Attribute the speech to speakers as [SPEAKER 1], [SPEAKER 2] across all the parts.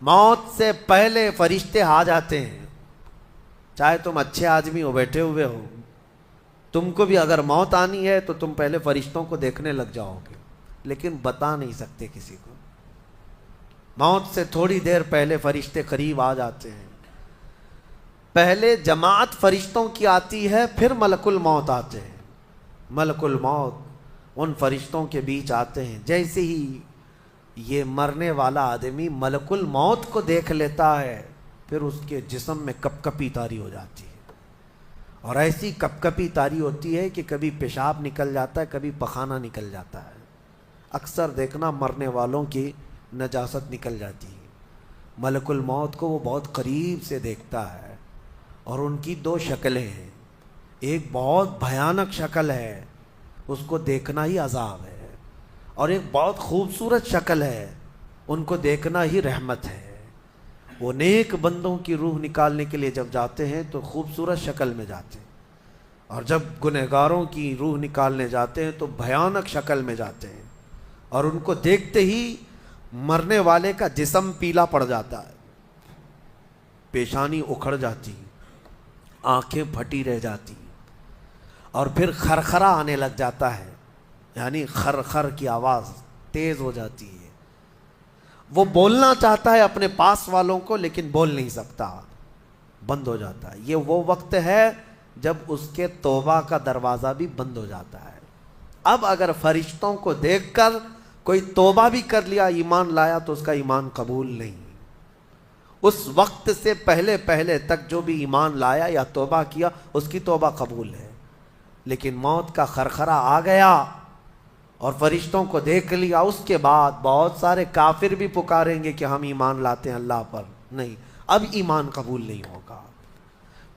[SPEAKER 1] موت سے پہلے فرشتے آ جاتے ہیں. چاہے تم اچھے آدمی ہو، بیٹھے ہوئے ہو، تم کو بھی اگر موت آنی ہے تو تم پہلے فرشتوں کو دیکھنے لگ جاؤ گے، لیکن بتا نہیں سکتے کسی کو. موت سے تھوڑی دیر پہلے فرشتے قریب آ جاتے ہیں. پہلے جماعت فرشتوں کی آتی ہے، پھر ملک الموت آتے ہیں. ملک الموت ان فرشتوں کے بیچ آتے ہیں. جیسے ہی یہ مرنے والا آدمی ملک الموت کو دیکھ لیتا ہے، پھر اس کے جسم میں کپ کپی طاری ہو جاتی ہے. اور ایسی کپ کپی طاری ہوتی ہے کہ کبھی پیشاب نکل جاتا ہے، کبھی پخانہ نکل جاتا ہے. اکثر دیکھنا مرنے والوں کی نجاست نکل جاتی ہے. ملک الموت کو وہ بہت قریب سے دیکھتا ہے، اور ان کی دو شکلیں ہیں. ایک بہت بھیانک شکل ہے، اس کو دیکھنا ہی عذاب ہے، اور ایک بہت خوبصورت شکل ہے، ان کو دیکھنا ہی رحمت ہے. وہ نیک بندوں کی روح نکالنے کے لیے جب جاتے ہیں تو خوبصورت شکل میں جاتے ہیں، اور جب گنہگاروں کی روح نکالنے جاتے ہیں تو بھیانک شکل میں جاتے ہیں. اور ان کو دیکھتے ہی مرنے والے کا جسم پیلا پڑ جاتا ہے، پیشانی اکھڑ جاتی، آنکھیں پھٹی رہ جاتی، اور پھر خرخرا آنے لگ جاتا ہے، یعنی خر کی آواز تیز ہو جاتی ہے. وہ بولنا چاہتا ہے اپنے پاس والوں کو، لیکن بول نہیں سکتا، بند ہو جاتا ہے. یہ وہ وقت ہے جب اس کے توبہ کا دروازہ بھی بند ہو جاتا ہے. اب اگر فرشتوں کو دیکھ کر کوئی توبہ بھی کر لیا، ایمان لایا، تو اس کا ایمان قبول نہیں. اس وقت سے پہلے پہلے تک جو بھی ایمان لایا یا توبہ کیا، اس کی توبہ قبول ہے. لیکن موت کا خرخرا آ گیا اور فرشتوں کو دیکھ لیا، اس کے بعد بہت سارے کافر بھی پکاریں گے کہ ہم ایمان لاتے ہیں اللہ پر. نہیں، اب ایمان قبول نہیں ہوگا.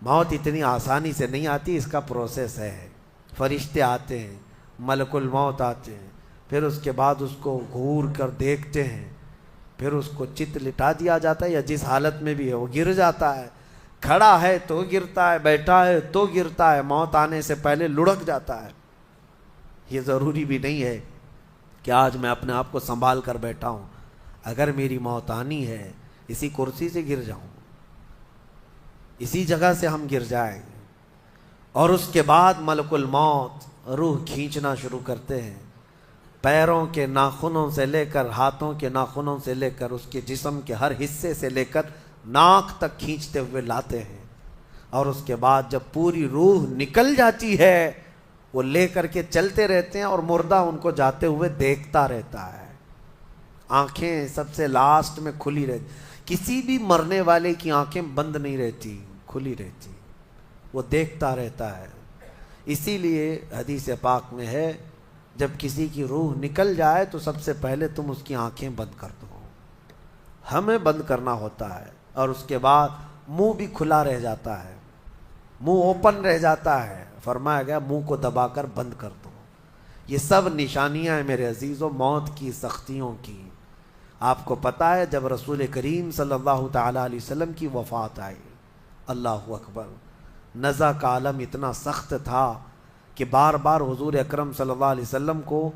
[SPEAKER 1] موت اتنی آسانی سے نہیں آتی، اس کا پروسیس ہے. فرشتے آتے ہیں، ملک الموت آتے ہیں، پھر اس کے بعد اس کو گھور کر دیکھتے ہیں، پھر اس کو چت لٹا دیا جاتا ہے، یا جس حالت میں بھی ہے وہ گر جاتا ہے. کھڑا ہے تو گرتا ہے، بیٹھا ہے تو گرتا ہے، موت آنے سے پہلے لڑک جاتا ہے. یہ ضروری بھی نہیں ہے کہ آج میں اپنے آپ کو سنبھال کر بیٹھا ہوں. اگر میری موت آنی ہے، اسی کرسی سے گر جاؤں، اسی جگہ سے ہم گر جائیں. اور اس کے بعد ملک الموت روح کھینچنا شروع کرتے ہیں. پیروں کے ناخنوں سے لے کر، ہاتھوں کے ناخنوں سے لے کر، اس کے جسم کے ہر حصے سے لے کر ناک تک کھینچتے ہوئے لاتے ہیں. اور اس کے بعد جب پوری روح نکل جاتی ہے، وہ لے کر کے چلتے رہتے ہیں، اور مردہ ان کو جاتے ہوئے دیکھتا رہتا ہے. آنکھیں سب سے لاسٹ میں کھلی رہتی. کسی بھی مرنے والے کی آنکھیں بند نہیں رہتی، کھلی رہتی، وہ دیکھتا رہتا ہے. اسی لیے حدیث پاک میں ہے، جب کسی کی روح نکل جائے تو سب سے پہلے تم اس کی آنکھیں بند کر دو. ہمیں بند کرنا ہوتا ہے، اور اس کے بعد منہ بھی کھلا رہ جاتا ہے، منہ اوپن رہ جاتا ہے. فرمایا گیا منہ کو دبا کر بند کر دو. یہ سب نشانیاں ہیں میرے عزیزوں موت کی سختیوں کی. آپ کو پتہ ہے جب رسول کریم صلی اللہ تعالیٰ علیہ وسلم کی وفات آئی، اللہ اکبر، نزع کا عالم اتنا سخت تھا کہ بار بار حضور اکرم صلی اللہ علیہ وسلم کو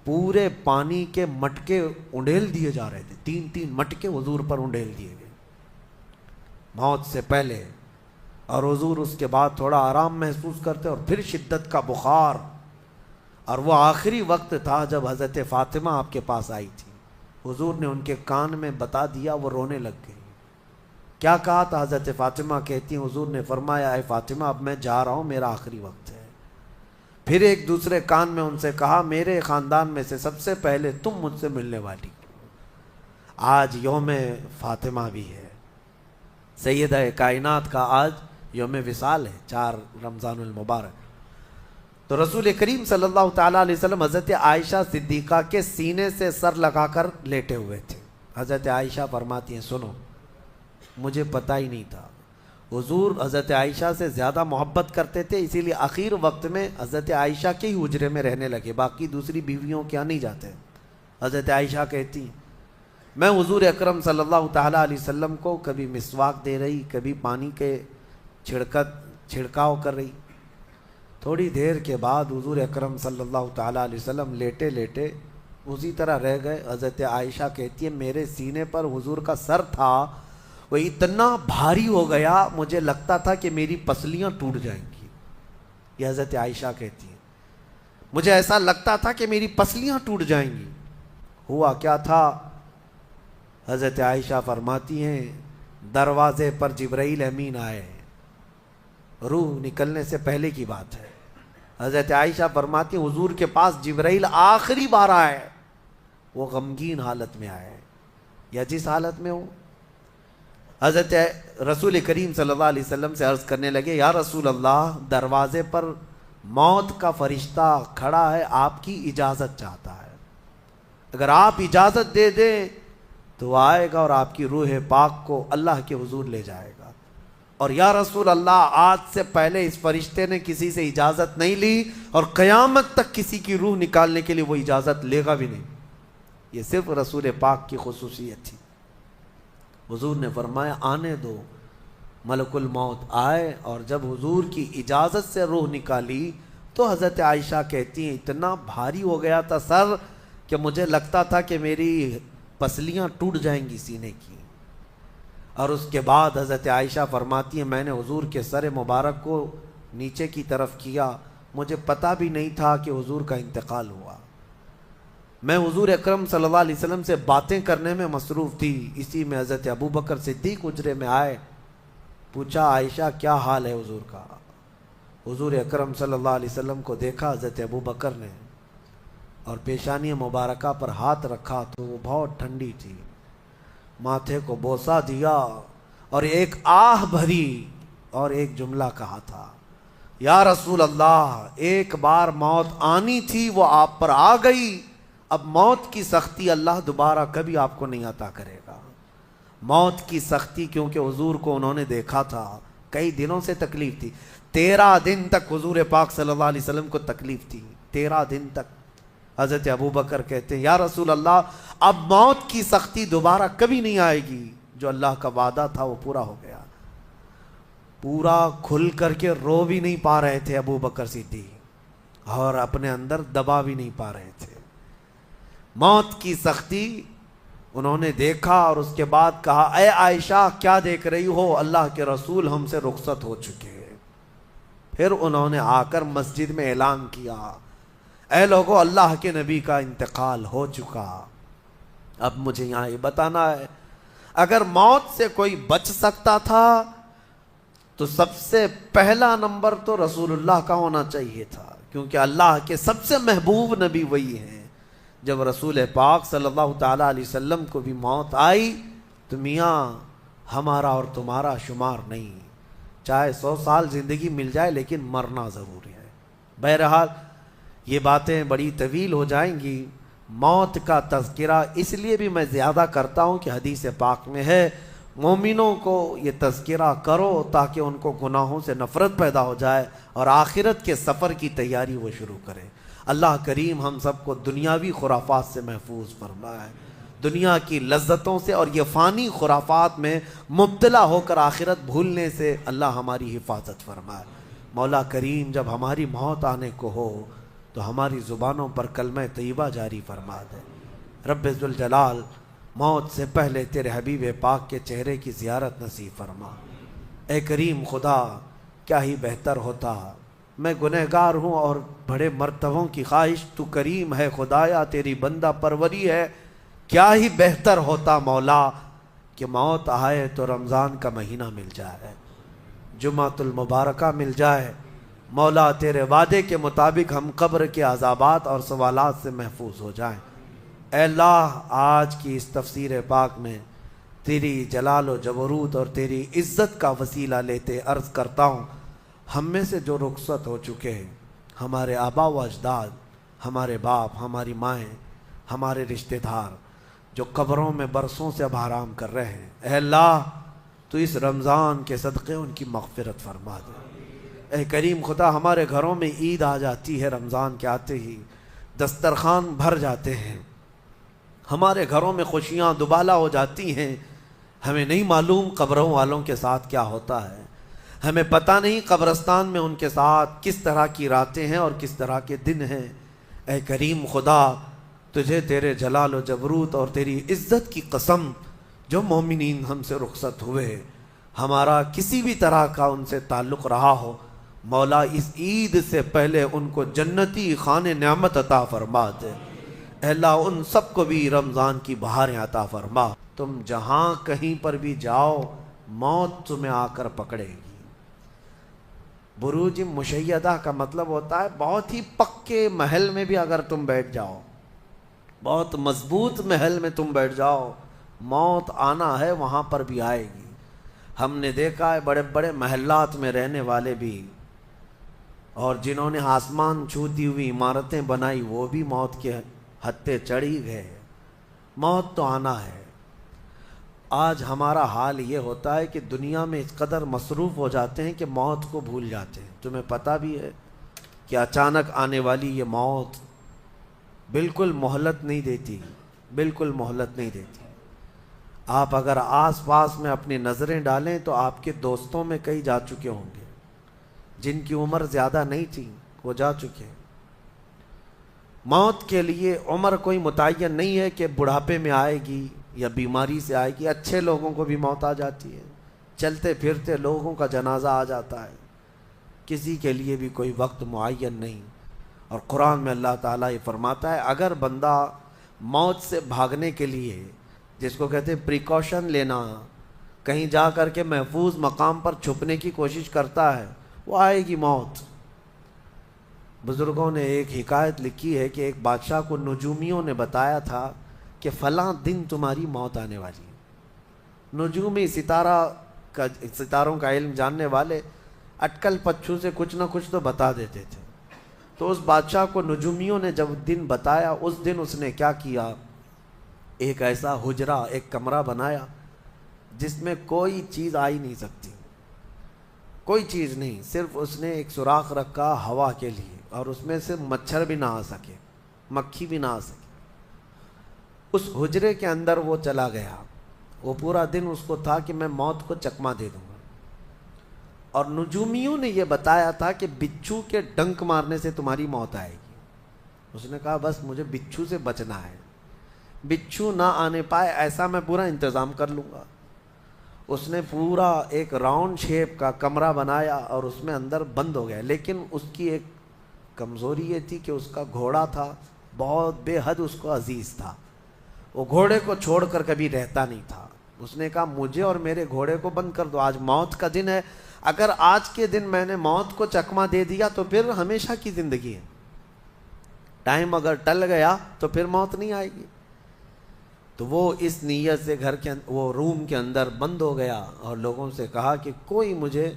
[SPEAKER 1] پورے پانی کے مٹکے انڈیل دیے جا رہے تھے. 3 مٹکے حضور پر انڈیل دیے گئے موت سے پہلے. اور حضور اس کے بعد تھوڑا آرام محسوس کرتے، اور پھر شدت کا بخار. اور وہ آخری وقت تھا جب حضرت فاطمہ آپ کے پاس آئی تھی. حضور نے ان کے کان میں بتا دیا، وہ رونے لگ گئی. کیا کہا تھا؟ حضرت فاطمہ کہتی ہیں حضور نے فرمایا، اے فاطمہ اب میں جا رہا ہوں، میرا آخری وقت ہے. پھر ایک دوسرے کان میں ان سے کہا، میرے خاندان میں سے سب سے پہلے تم مجھ سے ملنے والی. آج یوم فاطمہ بھی ہے، سیدہ کائنات کا آج یوم وصال ہے، 4 رمضان المبارک. تو رسول کریم صلی اللہ تعالیٰ علیہ وسلم حضرت عائشہ صدیقہ کے سینے سے سر لگا کر لیٹے ہوئے تھے. حضرت عائشہ فرماتی ہیں، سنو مجھے پتہ ہی نہیں تھا. حضور حضرت عائشہ سے زیادہ محبت کرتے تھے، اسی لیے آخر وقت میں حضرت عائشہ کے ہی حجرے میں رہنے لگے، باقی دوسری بیویوں کے یہاں نہیں جاتے. حضرت عائشہ کہتی، میں حضور اکرم صلی اللہ تعالیٰ علیہ وسلم کو کبھی مسواک دے رہی، کبھی پانی کے چھڑکاؤ کر رہی. تھوڑی دیر کے بعد حضور اکرم صلی اللہ تعالیٰ علیہ وسلم لیٹے لیٹے اسی طرح رہ گئے. حضرت عائشہ کہتی ہے میرے سینے پر حضور کا سر تھا وہ اتنا بھاری ہو گیا مجھے لگتا تھا کہ میری پسلیاں ٹوٹ جائیں گی. یہ حضرت عائشہ کہتی ہیں مجھے ایسا لگتا تھا کہ میری پسلیاں ٹوٹ جائیں گی. ہوا کیا تھا؟ حضرت عائشہ فرماتی ہیں دروازے پر جبرائیل امین آئے. روح نکلنے سے پہلے کی بات ہے. حضرت عائشہ فرماتی ہیں حضور کے پاس جبرائیل آخری بار آئے, وہ غمگین حالت میں آئے یا جس حالت میں ہو. حضرت رسول کریم صلی اللہ علیہ وسلم سے عرض کرنے لگے یا رسول اللہ دروازے پر موت کا فرشتہ کھڑا ہے, آپ کی اجازت چاہتا ہے, اگر آپ اجازت دے دیں تو وہ آئے گا اور آپ کی روح پاک کو اللہ کے حضور لے جائے گا. اور یا رسول اللہ آج سے پہلے اس فرشتے نے کسی سے اجازت نہیں لی اور قیامت تک کسی کی روح نکالنے کے لیے وہ اجازت لے گا بھی نہیں. یہ صرف رسول پاک کی خصوصیت تھی. حضور نے فرمایا آنے دو. ملک الموت آئے اور جب حضور کی اجازت سے روح نکالی تو حضرت عائشہ کہتی ہیں اتنا بھاری ہو گیا تھا سر کہ مجھے لگتا تھا کہ میری پسلیاں ٹوٹ جائیں گی سینے کی. اور اس کے بعد حضرت عائشہ فرماتی ہیں میں نے حضور کے سر مبارک کو نیچے کی طرف کیا, مجھے پتہ بھی نہیں تھا کہ حضور کا انتقال ہوا. میں حضور اکرم صلی اللہ علیہ وسلم سے باتیں کرنے میں مصروف تھی. اسی میں حضرت ابو بکر صدیق حجرے میں آئے, پوچھا عائشہ کیا حال ہے حضور کا. حضور اکرم صلی اللہ علیہ وسلم کو دیکھا حضرت ابو بکر نے اور پیشانی مبارکہ پر ہاتھ رکھا تو وہ بہت ٹھنڈی تھی. ماتھے کو بوسہ دیا اور ایک آہ بھری اور ایک جملہ کہا تھا یا رسول اللہ ایک بار موت آنی تھی وہ آپ پر آ گئی, اب موت کی سختی اللہ دوبارہ کبھی آپ کو نہیں عطا کرے گا. موت کی سختی کیونکہ حضور کو انہوں نے دیکھا تھا, کئی دنوں سے تکلیف تھی. 13 دن تک حضور پاک صلی اللہ علیہ وسلم کو تکلیف تھی, 13 دن تک. حضرت ابو بکر کہتے ہیں یا رسول اللہ اب موت کی سختی دوبارہ کبھی نہیں آئے گی, جو اللہ کا وعدہ تھا وہ پورا ہو گیا. پورا کھل کر کے رو بھی نہیں پا رہے تھے ابو بکر صدیق اور اپنے اندر دبا بھی نہیں پا رہے تھے. موت کی سختی انہوں نے دیکھا اور اس کے بعد کہا اے عائشہ کیا دیکھ رہی ہو, اللہ کے رسول ہم سے رخصت ہو چکے. پھر انہوں نے آ کر مسجد میں اعلان کیا اے لوگو اللہ کے نبی کا انتقال ہو چکا. اب مجھے یہاں یہ بتانا ہے اگر موت سے کوئی بچ سکتا تھا تو سب سے پہلا نمبر تو رسول اللہ کا ہونا چاہیے تھا, کیونکہ اللہ کے سب سے محبوب نبی وہی ہیں. جب رسول پاک صلی اللہ تعالیٰ علیہ وسلم کو بھی موت آئی تو میاں ہمارا اور تمہارا شمار نہیں, چاہے 100 سال زندگی مل جائے لیکن مرنا ضروری ہے. بہرحال یہ باتیں بڑی طویل ہو جائیں گی. موت کا تذکرہ اس لیے بھی میں زیادہ کرتا ہوں کہ حدیث پاک میں ہے مومنوں کو یہ تذکرہ کرو تاکہ ان کو گناہوں سے نفرت پیدا ہو جائے اور آخرت کے سفر کی تیاری وہ شروع کریں. اللہ کریم ہم سب کو دنیاوی خرافات سے محفوظ فرمائے, دنیا کی لذتوں سے اور یہ فانی خرافات میں مبتلا ہو کر آخرت بھولنے سے اللہ ہماری حفاظت فرمائے. مولا کریم جب ہماری موت آنے کو ہو تو ہماری زبانوں پر کلمہ طیبہ جاری فرما دے. رب ذوالجلال موت سے پہلے تیرے حبیب پاک کے چہرے کی زیارت نصیب فرما. اے کریم خدا کیا ہی بہتر ہوتا, میں گنہگار ہوں اور بڑے مرتبوں کی خواہش, تو کریم ہے خدایا تیری بندہ پروری ہے, کیا ہی بہتر ہوتا مولا کہ موت آئے تو رمضان کا مہینہ مل جائے, جمعۃ المبارکہ مل جائے. مولا تیرے وعدے کے مطابق ہم قبر کے عذابات اور سوالات سے محفوظ ہو جائیں. اے اللہ آج کی اس تفسیر پاک میں تیری جلال و جبروت اور تیری عزت کا وسیلہ لیتے عرض کرتا ہوں ہم میں سے جو رخصت ہو چکے ہیں, ہمارے آبا و اجداد, ہمارے باپ, ہماری مائیں, ہمارے رشتہ دار جو قبروں میں برسوں سے اب آرام کر رہے ہیں, اے اللہ تو اس رمضان کے صدقے ان کی مغفرت فرما دے. اے کریم خدا ہمارے گھروں میں عید آ جاتی ہے, رمضان کے آتے ہی دسترخوان بھر جاتے ہیں, ہمارے گھروں میں خوشیاں دوبالا ہو جاتی ہیں. ہمیں نہیں معلوم قبروں والوں کے ساتھ کیا ہوتا ہے, ہمیں پتہ نہیں قبرستان میں ان کے ساتھ کس طرح کی راتیں ہیں اور کس طرح کے دن ہیں. اے کریم خدا تجھے تیرے جلال و جبروت اور تیری عزت کی قسم، جو مومنین ہم سے رخصت ہوئے ہمارا کسی بھی طرح کا ان سے تعلق رہا ہو، مولا اس عید سے پہلے ان کو جنتی خان نعمت عطا فرما دے۔ اے اللہ ان سب کو بھی رمضان کی بہاریں عطا فرما۔ تم جہاں کہیں پر بھی جاؤ موت تمہیں آ کر پکڑے گی۔ بروج مشیدہ کا مطلب ہوتا ہے بہت ہی پکے محل میں بھی اگر تم بیٹھ جاؤ، بہت مضبوط محل میں تم بیٹھ جاؤ، موت آنا ہے وہاں پر بھی آئے گی۔ ہم نے دیکھا ہے بڑے بڑے محلات میں رہنے والے بھی، اور جنہوں نے آسمان چھوتی ہوئی عمارتیں بنائی وہ بھی موت کے ہتھے چڑھی گئے۔ موت تو آنا ہے۔ آج ہمارا حال یہ ہوتا ہے کہ دنیا میں اس قدر مصروف ہو جاتے ہیں کہ موت کو بھول جاتے ہیں۔ تمہیں پتہ بھی ہے کہ اچانک آنے والی یہ موت بالکل مہلت نہیں دیتی، بالکل مہلت نہیں دیتی۔ آپ اگر آس پاس میں اپنی نظریں ڈالیں تو آپ کے دوستوں میں کئی جا چکے ہوں گے، جن کی عمر زیادہ نہیں تھی وہ جا چکے۔ موت کے لیے عمر کوئی متعین نہیں ہے کہ بڑھاپے میں آئے گی یا بیماری سے آئے گی۔ اچھے لوگوں کو بھی موت آ جاتی ہے، چلتے پھرتے لوگوں کا جنازہ آ جاتا ہے۔ کسی کے لیے بھی کوئی وقت معین نہیں۔ اور قرآن میں اللہ تعالیٰ یہ فرماتا ہے اگر بندہ موت سے بھاگنے کے لیے، جس کو کہتے ہیں پریکاشن لینا، کہیں جا کر کے محفوظ مقام پر چھپنے کی کوشش کرتا ہے، وہ آئے گی موت۔ بزرگوں نے ایک حکایت لکھی ہے کہ ایک بادشاہ کو نجومیوں نے بتایا تھا کہ فلاں دن تمہاری موت آنے والی ہے۔ نجومی ستاروں کا علم جاننے والے اٹکل پچھو سے کچھ نہ کچھ تو بتا دیتے تھے۔ تو اس بادشاہ کو نجومیوں نے جب دن بتایا، اس دن اس نے کیا کیا، ایک ایسا حجرہ، ایک کمرہ بنایا جس میں کوئی چیز آ ہی نہیں سکتی، کوئی چیز نہیں، صرف اس نے ایک سوراخ رکھا ہوا کے لیے، اور اس میں سے مچھر بھی نہ آ سکے، مکھی بھی نہ آ سکے۔ اس حجرے کے اندر وہ چلا گیا۔ وہ پورا دن اس کو تھا کہ میں موت کو چکما دے دوں گا۔ اور نجومیوں نے یہ بتایا تھا کہ بچھو کے ڈنک مارنے سے تمہاری موت آئے گی۔ اس نے کہا بس مجھے بچھو سے بچنا ہے، بچھو نہ آنے پائے ایسا میں پورا انتظام کر لوں گا۔ اس نے پورا ایک راؤنڈ شیپ کا کمرہ بنایا اور اس میں اندر بند ہو گیا۔ لیکن اس کی ایک کمزوری یہ تھی کہ اس کا گھوڑا تھا، بہت بے حد اس کو عزیز تھا، وہ گھوڑے کو چھوڑ کر کبھی رہتا نہیں تھا۔ اس نے کہا مجھے اور میرے گھوڑے کو بند کر دو، آج موت کا دن ہے، اگر آج کے دن میں نے موت کو چکما دے دیا تو پھر ہمیشہ کی زندگی ہے، ٹائم اگر ٹل گیا تو پھر موت نہیں آئے گی۔ تو وہ اس نیت سے وہ روم کے اندر بند ہو گیا اور لوگوں سے کہا کہ کوئی مجھے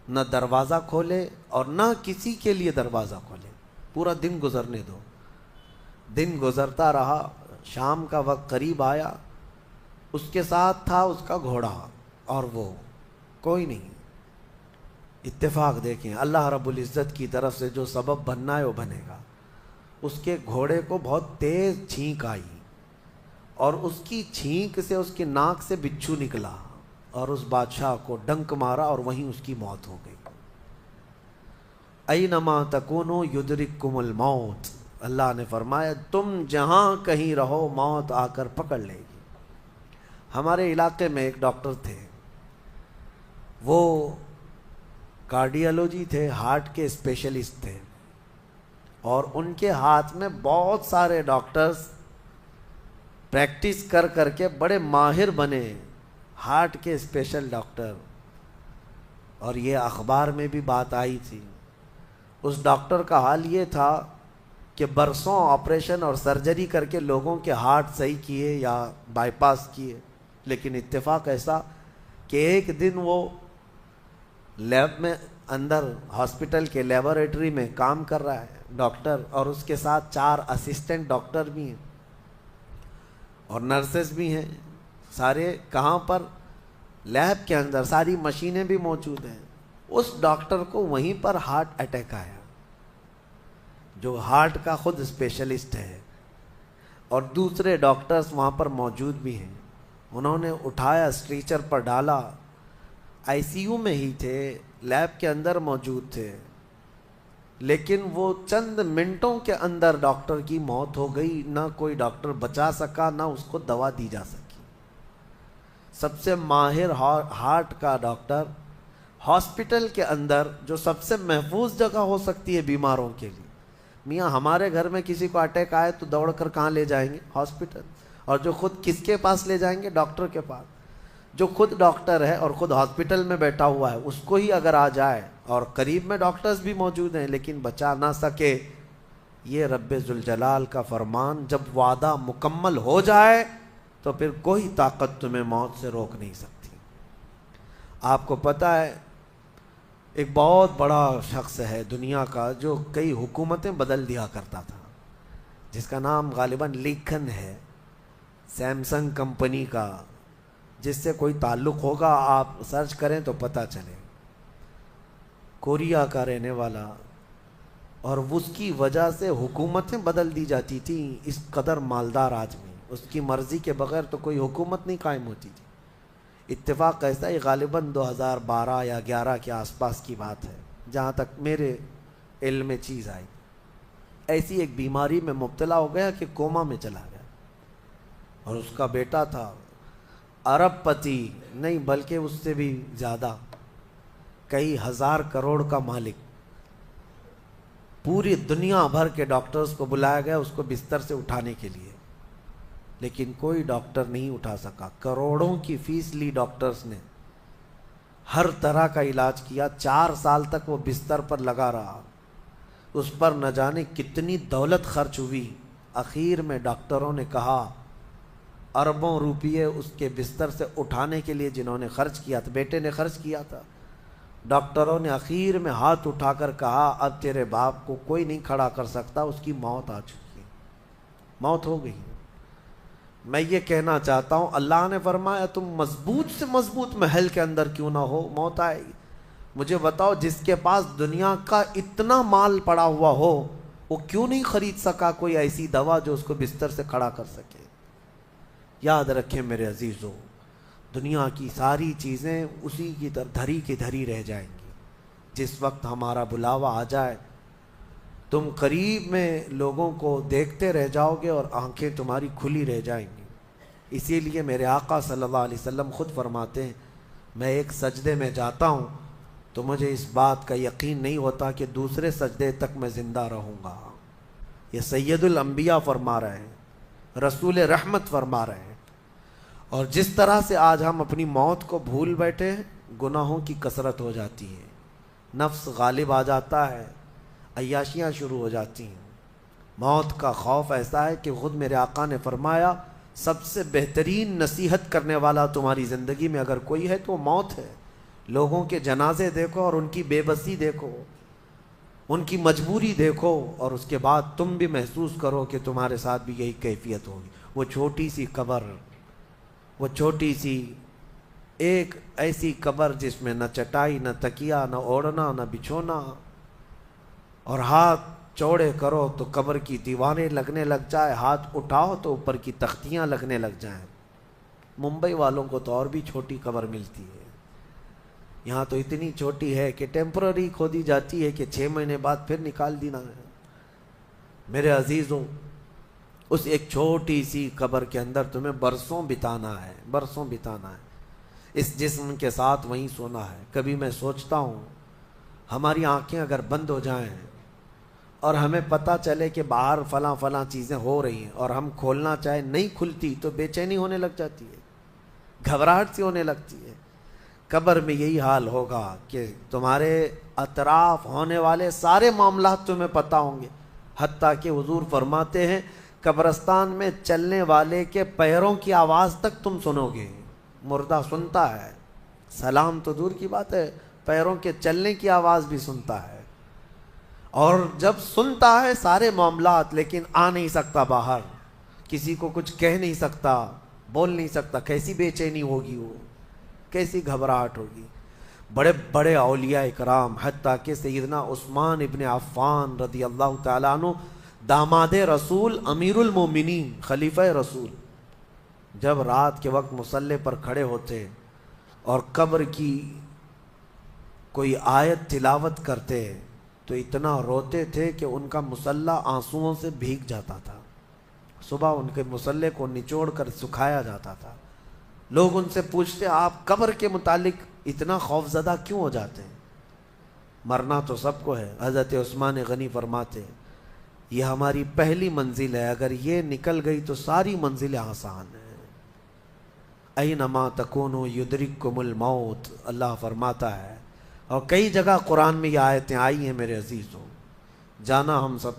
[SPEAKER 1] نہ دروازہ کھولے اور نہ کسی کے لیے دروازہ کھولے، پورا دن گزرنے دو۔ دن گزرتا رہا، شام کا وقت قریب آیا، اس کے ساتھ تھا اس کا گھوڑا اور وہ کوئی نہیں۔ اتفاق دیکھیں، اللہ رب العزت کی طرف سے جو سبب بننا ہے وہ بنے گا۔ اس کے گھوڑے کو بہت تیز چھینک آئی اور اس کی چھینک سے اس کی ناک سے بچھو نکلا اور اس بادشاہ کو ڈنک مارا اور وہیں اس کی موت ہو گئی۔ اینما تکونوا یدرککم الموت، اللہ نے فرمایا تم جہاں کہیں رہو موت آ کر پکڑ لے گی۔ ہمارے علاقے میں ایک ڈاکٹر تھے، وہ کارڈیالوجی تھے، ہارٹ کے اسپیشلسٹ تھے، اور ان کے ہاتھ میں بہت سارے ڈاکٹرز پریکٹس کر کر کے بڑے ماہر بنے، ہارٹ کے اسپیشل ڈاکٹر۔ اور یہ اخبار میں بھی بات آئی تھی۔ اس ڈاکٹر کا حال یہ تھا کہ برسوں آپریشن اور سرجری کر کے لوگوں کے ہارٹ صحیح کیے یا بائی پاس کیے، لیکن اتفاق ایسا کہ ایک دن وہ لیب میں اندر ہاسپٹل کے لیبارٹری میں کام کر رہا ہے ڈاکٹر، اور اس کے ساتھ 4 اسسٹنٹ ڈاکٹر بھی ہیں اور نرسز بھی ہیں، سارے کہاں پر، لیب کے اندر، ساری مشینیں بھی موجود ہیں۔ اس ڈاکٹر کو وہیں پر ہارٹ اٹیک آیا، جو ہارٹ کا خود اسپیشلسٹ ہے، اور دوسرے ڈاکٹرز وہاں پر موجود بھی ہیں۔ انہوں نے اٹھایا، اسٹریچر پر ڈالا، آئی سی یو میں ہی تھے، لیب کے اندر موجود تھے، لیکن وہ چند منٹوں کے اندر ڈاکٹر کی موت ہو گئی، نہ کوئی ڈاکٹر بچا سکا، نہ اس کو دوا دی جا سکی۔ سب سے ماہر ہارٹ کا ڈاکٹر ہاسپٹل کے اندر، جو سب سے محفوظ جگہ ہو سکتی ہے بیماروں کے لیے، میاں ہمارے گھر میں کسی کو اٹیک آئے تو دوڑ کر کہاں لے جائیں گے؟ ہاسپٹل۔ اور جو خود کس کے پاس لے جائیں گے؟ ڈاکٹر کے پاس۔ جو خود ڈاکٹر ہے اور خود ہاسپٹل میں بیٹھا ہوا ہے، اس کو ہی اگر آ جائے، اور قریب میں ڈاکٹرز بھی موجود ہیں لیکن بچا نہ سکے، یہ رب ذوالجلال کا فرمان، جب وعدہ مکمل ہو جائے تو پھر کوئی طاقت تمہیں موت سے روک نہیں سکتی۔ آپ کو پتہ ہے ایک بہت بڑا شخص ہے دنیا کا جو کئی حکومتیں بدل دیا کرتا تھا، جس کا نام غالباً لیکن ہے، سیمسنگ کمپنی کا، جس سے کوئی تعلق ہوگا آپ سرچ کریں تو پتہ چلے، کوریا کا رہنے والا، اور اس کی وجہ سے حکومتیں بدل دی جاتی تھیں۔ اس قدر مالدار آدمی، اس کی مرضی کے بغیر تو کوئی حکومت نہیں قائم ہوتی تھی۔ اتفاق ایسا ہی غالباً 2012 یا 11 کے آس پاس کی بات ہے، جہاں تک میرے علم میں چیز آئی، ایسی ایک بیماری میں مبتلا ہو گیا کہ کوما میں چلا گیا، اور اس کا بیٹا تھا ارب پتی، نہیں بلکہ اس سے بھی زیادہ، کئی ہزار کروڑ کا مالک۔ پوری دنیا بھر کے ڈاکٹرز کو بلایا گیا اس کو بستر سے اٹھانے کے لیے، لیکن کوئی ڈاکٹر نہیں اٹھا سکا۔ کروڑوں کی فیس لی ڈاکٹرز نے، ہر طرح کا علاج کیا، 4 سال تک وہ بستر پر لگا رہا، اس پر نہ جانے کتنی دولت خرچ ہوئی۔ اخیر میں ڈاکٹروں نے کہا، اربوں روپیے اس کے بستر سے اٹھانے کے لیے جنہوں نے خرچ کیا تھا، بیٹے نے خرچ کیا تھا، ڈاکٹروں نے اخیر میں ہاتھ اٹھا کر کہا، اب تیرے باپ کو کوئی نہیں کھڑا کر سکتا، اس کی موت آ چکی ہے، موت ہو گئی۔ میں یہ کہنا چاہتا ہوں، اللہ نے فرمایا تم مضبوط سے مضبوط محل کے اندر کیوں نہ ہو، موت آئے گی۔ مجھے بتاؤ، جس کے پاس دنیا کا اتنا مال پڑا ہوا ہو، وہ کیوں نہیں خرید سکا کوئی ایسی دوا جو اس کو بستر سے کھڑا کر سکے؟ یاد رکھیں میرے عزیزو، دنیا کی ساری چیزیں اسی کی دھری کی دھری رہ جائیں گی۔ جس وقت ہمارا بلاوا آ جائے، تم قریب میں لوگوں کو دیکھتے رہ جاؤ گے اور آنکھیں تمہاری کھلی رہ جائیں گی۔ اسی لیے میرے آقا صلی اللہ علیہ وسلم خود فرماتے ہیں، میں ایک سجدے میں جاتا ہوں تو مجھے اس بات کا یقین نہیں ہوتا کہ دوسرے سجدے تک میں زندہ رہوں گا۔ یہ سید الانبیاء فرما رہے ہیں، رسول رحمت فرما رہے ہیں۔ اور جس طرح سے آج ہم اپنی موت کو بھول بیٹھے ہیں، گناہوں کی کثرت ہو جاتی ہے، نفس غالب آ جاتا ہے، عیاشیاں شروع ہو جاتی ہیں، موت کا خوف ایسا ہے کہ خود میرے آقا نے فرمایا، سب سے بہترین نصیحت کرنے والا تمہاری زندگی میں اگر کوئی ہے تو وہ موت ہے۔ لوگوں کے جنازے دیکھو اور ان کی بے بسی دیکھو، ان کی مجبوری دیکھو، اور اس کے بعد تم بھی محسوس کرو کہ تمہارے ساتھ بھی یہی کیفیت ہوگی۔ وہ چھوٹی سی قبر، وہ چھوٹی سی ایک ایسی قبر جس میں نہ چٹائی، نہ تکیا، نہ اوڑھنا، نہ بچھونا، اور ہاتھ چوڑے کرو تو قبر کی دیواریں لگنے لگ جائے، ہاتھ اٹھاؤ تو اوپر کی تختیاں لگنے لگ جائیں۔ ممبئی والوں کو تو اور بھی چھوٹی قبر ملتی ہے، یہاں تو اتنی چھوٹی ہے کہ ٹیمپرری کھودی جاتی ہے کہ 6 مہینے بعد پھر نکال دینا ہے۔ میرے عزیزوں، اس ایک چھوٹی سی قبر کے اندر تمہیں برسوں بتانا ہے، برسوں بتانا ہے، اس جسم کے ساتھ وہیں سونا ہے۔ کبھی میں سوچتا ہوں، ہماری آنکھیں اگر بند ہو جائیں اور ہمیں پتہ چلے کہ باہر فلاں فلاں چیزیں ہو رہی ہیں اور ہم کھولنا چاہیں نہیں کھلتی تو بے چینی ہونے لگ جاتی ہے، گھبراہٹ سی ہونے لگتی ہے۔ قبر میں یہی حال ہوگا کہ تمہارے اطراف ہونے والے سارے معاملات تمہیں پتہ ہوں گے، حتیٰ کہ حضور فرماتے ہیں قبرستان میں چلنے والے کے پیروں کی آواز تک تم سنو گے۔ مردہ سنتا ہے، سلام تو دور کی بات ہے، پیروں کے چلنے کی آواز بھی سنتا ہے، اور جب سنتا ہے سارے معاملات، لیکن آ نہیں سکتا باہر، کسی کو کچھ کہہ نہیں سکتا، بول نہیں سکتا۔ کیسی بے چینی ہوگی، وہ کیسی گھبراہٹ ہوگی۔ بڑے بڑے اولیاء اکرام، حتیٰ کہ سیدنا عثمان ابن عفان رضی اللہ تعالیٰ عنہ، داماد رسول، امیر المومنین، خلیفہ رسول، جب رات کے وقت مصلی پر کھڑے ہوتے اور قبر کی کوئی آیت تلاوت کرتے تو اتنا روتے تھے کہ ان کا مصلی آنسوؤں سے بھیگ جاتا تھا. صبح ان کے مصلی کو نچوڑ کر سکھایا جاتا تھا. لوگ ان سے پوچھتے آپ قبر کے متعلق اتنا خوف زدہ کیوں ہو جاتے ہیں؟ مرنا تو سب کو ہے. حضرت عثمان غنی فرماتے یہ ہماری پہلی منزل ہے، اگر یہ نکل گئی تو ساری منزلیں آسان ہیں. اینما تکونوا یدرککم الموت، اللہ فرماتا ہے. اور کئی جگہ قرآن میں یہ آیتیں آئی ہیں میرے عزیزوں. جانا ہم سب